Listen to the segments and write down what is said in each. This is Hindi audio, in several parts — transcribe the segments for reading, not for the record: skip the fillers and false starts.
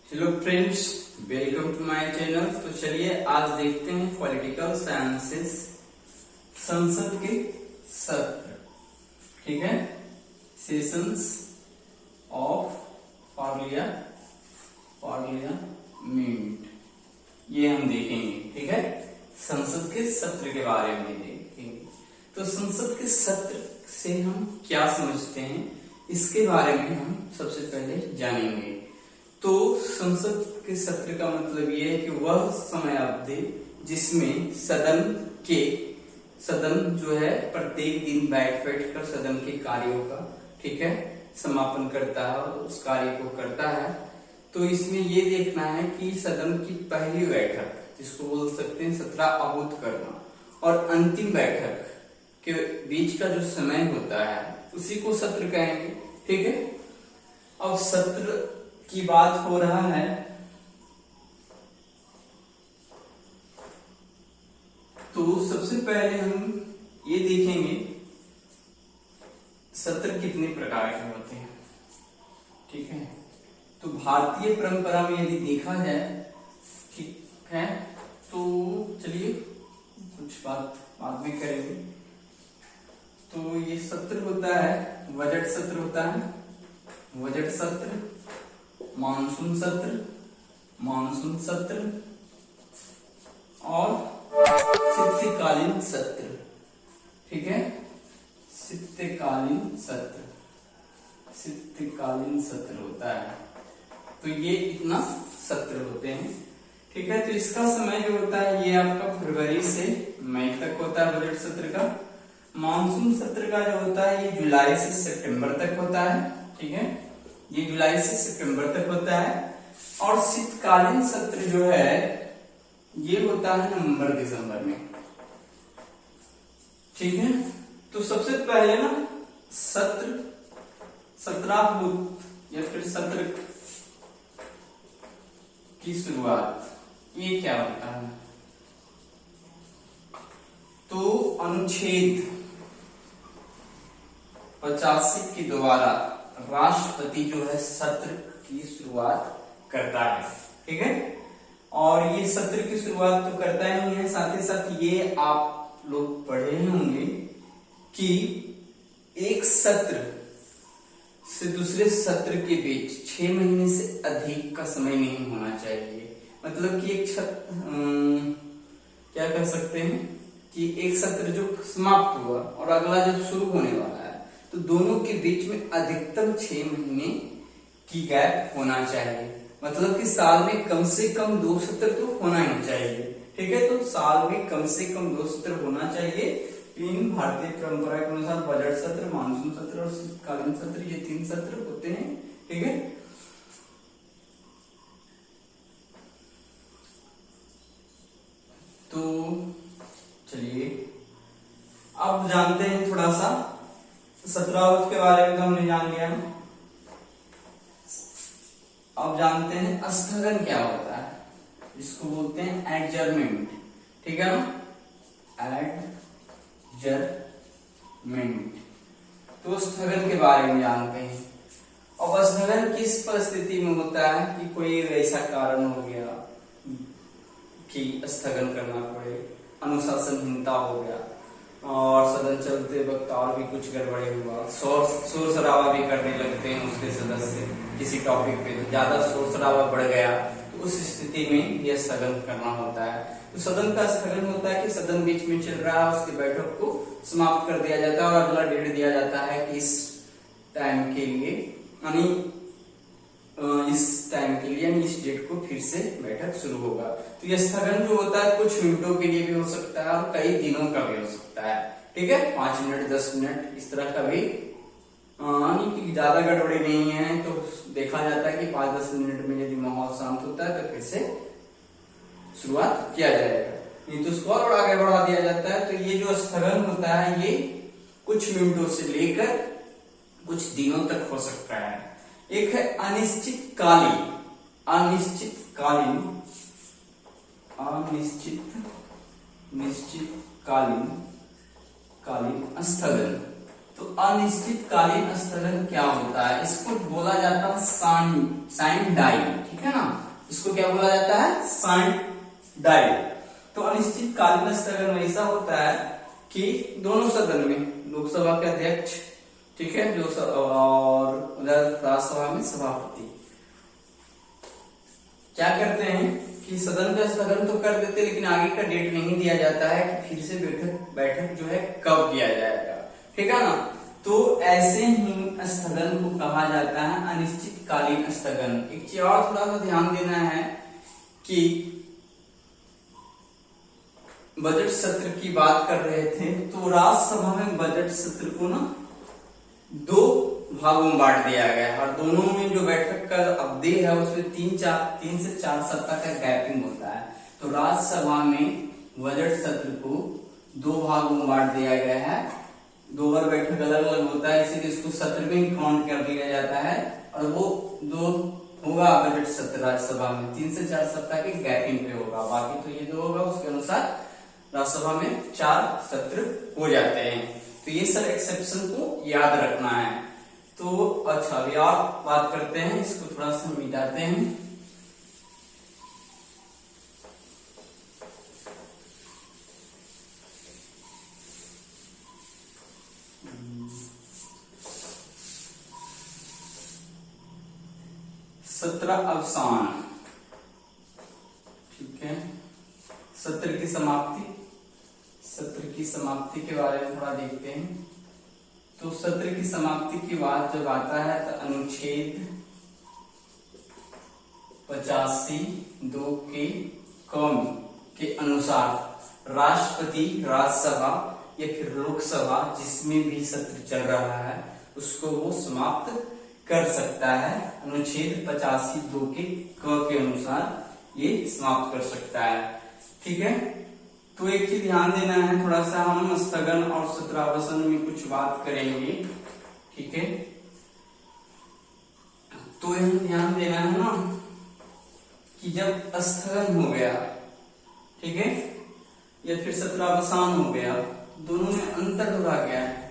Hello friends, welcome to my channel. तो चलिए आज देखते हैं पॉलिटिकल साइंसेस संसद के सत्र। ठीक है, सेशंस ऑफ पार्लियामेंट ये हम देखेंगे। ठीक है, संसद के सत्र के बारे में देखेंगे। तो संसद के सत्र से हम क्या समझते हैं, इसके बारे में हम सबसे पहले जानेंगे। तो संसद के सत्र का मतलब ये है कि वह समय अवधि जिसमें सदन जो है प्रत्येक दिन बैठ कर सदन के कार्यों का, ठीक है, समापन करता है, उस कार्य को करता है। तो इसमें ये देखना है कि सदन की पहली बैठक, जिसको बोल सकते हैं सत्र आहूत करना, और अंतिम बैठक के बीच का जो समय होता है उसी को सत्र कहेंगे। ठीक है, अब सत्र की बात हो रहा है तो सबसे पहले हम ये देखेंगे सत्र कितने प्रकार के होते हैं। ठीक है, तो भारतीय परंपरा में यदि देखा जाए, ठीक है, तो चलिए कुछ बात बाद में करेंगे। तो ये सत्र होता है, बजट सत्र होता है, बजट सत्र, मानसून सत्र और शीतकालीन सत्र। ठीक है, शीतकालीन सत्र होता है। तो ये इतना सत्र होते हैं। ठीक है, तो इसका समय जो होता है ये आपका फरवरी से मई तक होता है बजट सत्र का। मानसून सत्र का जो होता है ये जुलाई से सितंबर तक होता है। ठीक है, ये जुलाई से सितंबर तक होता है। और शीतकालीन सत्र जो है ये होता है नवंबर दिसंबर में। ठीक है, तो सबसे पहले ना सत्राहूत या फिर सत्र की शुरुआत ये क्या होता है, तो अनुच्छेद 85 के द्वारा राष्ट्रपति जो है सत्र की शुरुआत करता है। ठीक है, और ये सत्र की शुरुआत तो करता ही है, साथ ही साथ ये आप लोग पढ़े होंगे कि एक सत्र से दूसरे सत्र के बीच 6 महीने से अधिक का समय नहीं होना चाहिए। मतलब कि क्या कर सकते हैं कि एक सत्र जो समाप्त हुआ और अगला जब शुरू होने वाला है तो दोनों के बीच में अधिकतम 6 महीने की गैप होना चाहिए। मतलब कि साल में कम से कम 2 सत्र तो होना ही चाहिए। ठीक है, तो साल में कम से कम 2 सत्र होना चाहिए। इन भारतीय परंपरा के अनुसार बजट सत्र, मानसून सत्र और शीतकालीन सत्र, ये 3 सत्र होते हैं। ठीक है, तो चलिए अब जानते हैं थोड़ा सा सत्राहूत के बारे में। तो हमने जान लिया, अब जानते हैं स्थगन क्या होता है, जिसको बोलते हैं एडजर्नमेंट। ठीक है ना, एडजर्नमेंट। तो स्थगन के बारे में जानते हैं। अब स्थगन किस परिस्थिति में होता है कि कोई ऐसा कारण हो गया कि स्थगन करना पड़े, अनुशासनहीनता हो गया और सदन चलते वक्त और भी कुछ गड़बड़े हुआ, शोर शराबा भी करने लगते हैं उसके सदस्य किसी टॉपिक पे, तो ज्यादा शोर शराबा बढ़ गया, तो उस स्थिति में यह स्थगन करना होता है। तो सदन का स्थगन होता है कि सदन बीच में चल रहा है, उसकी बैठक को समाप्त कर दिया जाता है और अगला डेट दिया जाता है कि इस टाइम के लिए, यानी इस डेट को फिर से बैठक शुरू होगा। तो यह स्थगन जो होता है कुछ मिनटों के लिए भी हो सकता है और कई दिनों का भी हो सकता है। ठीक है, 5 मिनट 10 मिनट इस तरह का भी, यानी कि ज्यादा गड़बड़ी नहीं है तो देखा जाता है कि 5-10 मिनट में यदि माहौल शांत होता है तो फिर से शुरुआत किया जाएगा, नहीं तो उसको और आगे बढ़ा दिया जाता है। तो ये जो स्थगन होता है ये कुछ मिनटों से लेकर कुछ दिनों तक हो सकता है। एक है अनिश्चितकालीन स्थगन। तो अनिश्चितकालीन स्थगन क्या होता है? इसको बोला जाता है साइन डाई, ठीक है ना, इसको क्या बोला जाता है? Sine die. तो अनिश्चितकालीन स्थगन ऐसा होता है कि दोनों सदन में, लोकसभा के अध्यक्ष, ठीक है, जो और उधर राज्यसभा में सभापति क्या करते हैं कि सदन का स्थगन तो कर देते, लेकिन आगे का डेट नहीं दिया जाता है कि फिर से बैठक जो है कब किया जाएगा, ठीक है ना। तो ऐसे ही स्थगन को कहा जाता है अनिश्चितकालीन स्थगन। एक चीज और थोड़ा सा ध्यान देना है कि बजट सत्र की बात कर रहे थे, तो राज्यसभा में बजट सत्र को ना 2 भागों में बांट दिया गया है, और दोनों में जो बैठक का अवधि है उसमें 3 से 4 सप्ताह का गैपिंग होता है। तो राज्यसभा में बजट सत्र को 2 भागों में बांट दिया गया है, 2 बार बैठक अलग अलग होता है, इसीलिए इसको सत्र में ही काउंट कर लिया जाता है। और वो 2 होगा बजट सत्र राज्यसभा में 3 से 4 सप्ताह के गैपिंग पे होगा, बाकी तो ये 2 होगा, उसके अनुसार राज्यसभा में 4 सत्र हो जाते हैं। तो ये सब एक्सेप्शन को याद रखना है। तो अच्छा, अभी और बात करते हैं, इसको थोड़ा सा मिटाते हैं। सत्र अवसान, ठीक है, सत्र की समाप्ति, सत्र की समाप्ति के बारे में थोड़ा देखते हैं। तो सत्र की समाप्ति की बात जब आता है तो अनुच्छेद 85(2) के कम के अनुसार राष्ट्रपति राज्यसभा या फिर लोकसभा जिसमें भी सत्र चल रहा है उसको वो समाप्त कर सकता है। अनुच्छेद 85(2) के क के अनुसार ये समाप्त कर सकता है, ठीक है। तो एक चीज ध्यान देना है, थोड़ा सा हम स्थगन और सत्रावसान में कुछ बात करेंगे, ठीक है। तो यह ध्यान देना है ना कि जब स्थगन हो गया, ठीक है, या फिर सत्रावसान हो गया, दोनों में अंतर थोड़ा क्या है।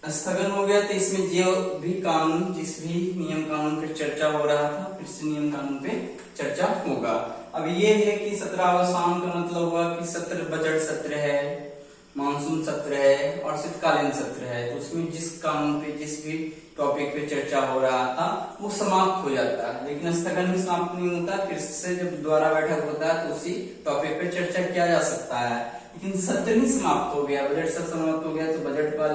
स्थगन हो गया तो इसमें जो भी कानून, जिस भी नियम कानून पे चर्चा हो रहा था, फिर से नियम कानून पे चर्चा होगा। अब ये है कि सत्रावसान का मतलब हुआ कि सत्र बजट सत्र है, मानसून सत्र है और शीतकालीन सत्र है, तो उसमें जिस कानून पे, जिस भी टॉपिक पे चर्चा हो रहा था वो समाप्त हो जाता है। लेकिन स्थगन में समाप्त नहीं होता, फिर से जब दोबारा बैठक होता है तो उसी टॉपिक पे चर्चा किया जा सकता है। लेकिन सत्र ही समाप्त हो गया, बजट सत्र समाप्त हो गया, तो बजट का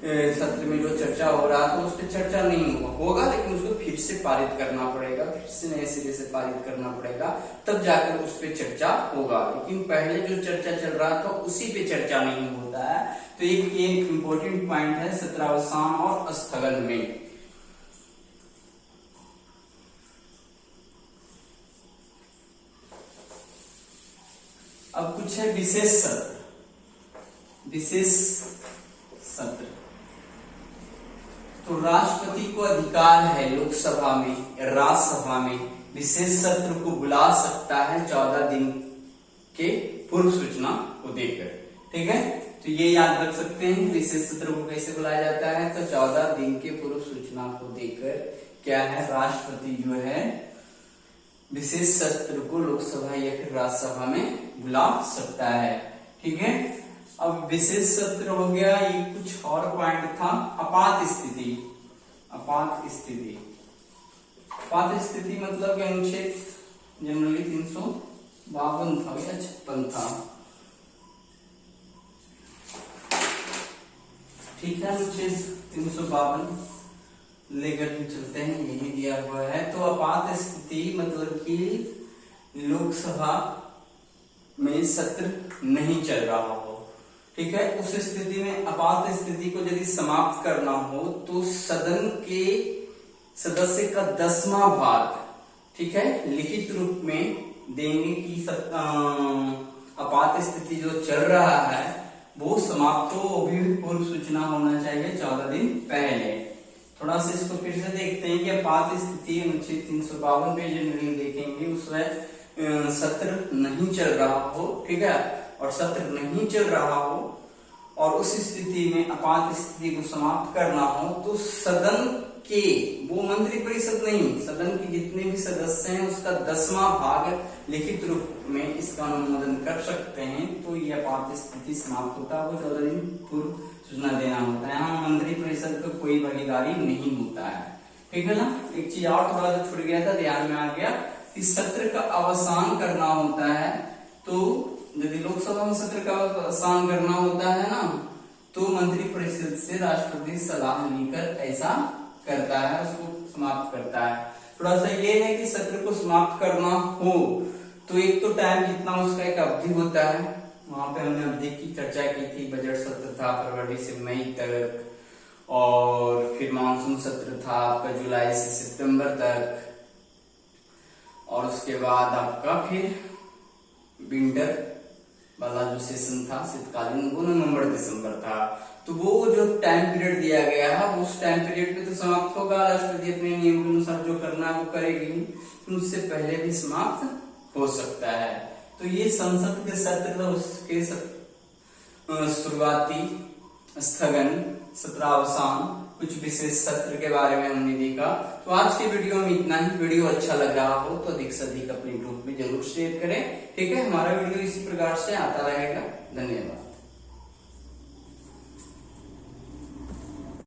सत्र में जो चर्चा हो रहा था उस पर चर्चा नहीं होगा, लेकिन उसको फिर से पारित करना पड़ेगा, फिर से नए सिरे से पारित करना पड़ेगा, तब जाकर उस पर चर्चा होगा। लेकिन पहले जो चर्चा चल रहा था उसी पे चर्चा नहीं होता है। तो एक इम्पोर्टेंट पॉइंट है सत्रावसान और स्थगन में। अब कुछ है विशेष सत्र। विशेष सत्र तो राष्ट्रपति को अधिकार है लोकसभा में, राज्यसभा में विशेष सत्र को बुला सकता है 14 दिन के पूर्व सूचना को देकर, ठीक है। तो ये याद रख सकते हैं विशेष सत्र को कैसे बुलाया जाता है, तो 14 दिन के पूर्व सूचना को देकर क्या है, राष्ट्रपति जो है विशेष सत्र को लोकसभा या फिर राज्यसभा में बुला सकता है, ठीक है। अब विशेष सत्र हो गया, ये कुछ और पॉइंट था। आपात स्थिति, आपात स्थिति, आपात स्थिति मतलब कि अनुच्छेद जनरली 352 था या 56 था, ठीक है। अनुच्छेद 352 लेकर के चलते हैं, यही दिया हुआ है। तो आपात स्थिति मतलब कि लोकसभा में सत्र नहीं चल रहा हो, ठीक है। उस स्थिति में आपात स्थिति को यदि समाप्त करना हो तो सदन के सदस्य का 10वां भाग, ठीक है, लिखित रूप में देंगे कि आपात स्थिति जो चल रहा है वो समाप्त हो, वो भी पूर्व सूचना होना चाहिए 14 दिन पहले। थोड़ा सा इसको फिर से देखते हैं कि आपात स्थिति अनुच्छेद 352 पे जनरली देखेंगे, उसमें सत्र नहीं चल रहा हो, ठीक है, और सत्र नहीं चल रहा हो और उस स्थिति में आपात स्थिति को समाप्त करना हो तो सदन के, वो मंत्रिपरिषद नहीं, सदन के जितने भी सदस्य हैं उसका 10वां भाग लिखित रूप में इसका अनुमोदन कर सकते हैं, तो ये आपात स्थिति समाप्त होता है। वो 14 दिन पूर्व सूचना देना होता है। यहाँ मंत्रिपरिषद का कोई भागीदारी नहीं होता है, ठीक है ना। एक चीज और थोड़ा सा छूट गया था, ध्यान में आ गया कि सत्र का अवसान करना होता है, तो यदि लोकसभा में सत्र का अवसान करना होता है ना, तो मंत्रिपरिषद से राष्ट्रपति सलाह लेकर ऐसा करता है, उसको समाप्त करता है। थोड़ा सा ये है कि सत्र को समाप्त करना हो तो एक तो टाइम कितना, उसका एक अवधि होता है। वहां पे हमने अवधि की चर्चा की थी। बजट सत्र था फरवरी से मई तक, और फिर मानसून सत्र था आपका जुलाई से सितंबर तक, और उसके बाद आपका फिर विंटर वाला जो सेशन था शीतकालीन, वो नवंबर दिसंबर था। तो वो जो टाइम पीरियड दिया गया है उस टाइम पीरियड में तो समाप्त होगा, राष्ट्रपति अपने नियम के अनुसार जो करना है वो करेगी, तो उससे पहले भी समाप्त हो सकता है। तो ये संसद के सत्र, उसके शुरुआती, स्थगन, सत्रावसान, कुछ विशेष सत्र के बारे में हमने देखा। तो आज के वीडियो में इतना ही। वीडियो अच्छा लग रहा हो तो अधिक से अधिक अपने ग्रुप में जरूर शेयर करें, ठीक है। हमारा वीडियो इसी प्रकार से आता रहेगा। धन्यवाद।